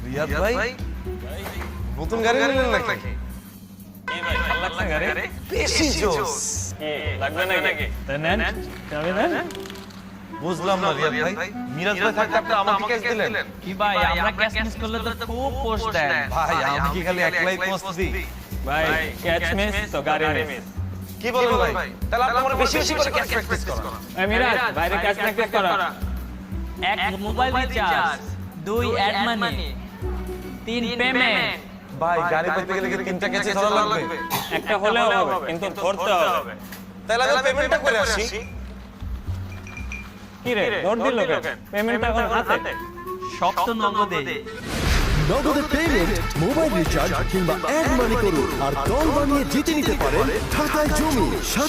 রিয়াদ ভাই নতুন গাড়ি নিলেন নাকি? বেশি জোস। বুঝলাম না রিয়াদ ভাই, মিরাজ ভাই থাকতে আপনি আমাকে ক্যাশ দিলেন? কি ভাই আমরা ক্যাশ মিস করলে তো খুব পোস্ট দেন ভাই আমি কি খালি একলাই পোস্ট দিই? ভাই ক্যাচ মিস তো গাড়ি মিস কি বলেন ভাই? তাহলে আপনি আমার বেশি বেশি করে ক্যাশ প্র্যাকটিস করেন। এই মিরাজ বাইরে ক্যাশ প্র্যাকটিস করা এক mobile recharge 2 add money 3 payment ভাই গাড়ি পেতে গেলে কি তিনটা ক্যাশে ধরা লাগবে? একটা হলেও হবে কিন্তু ধরতে হবে তাহলে আমি পেমেন্টটা করে আসি। কি রে ধর দিল কেন পেমেন্ট এখন হাতে সব তো নগদে নগদে পেমেন্ট, মোবাইল রিচার্জ কিংবা অ্যাড মানি করুন আর দল বানিয়ে জিতে নিতে পারেন ঢাকায় জমি।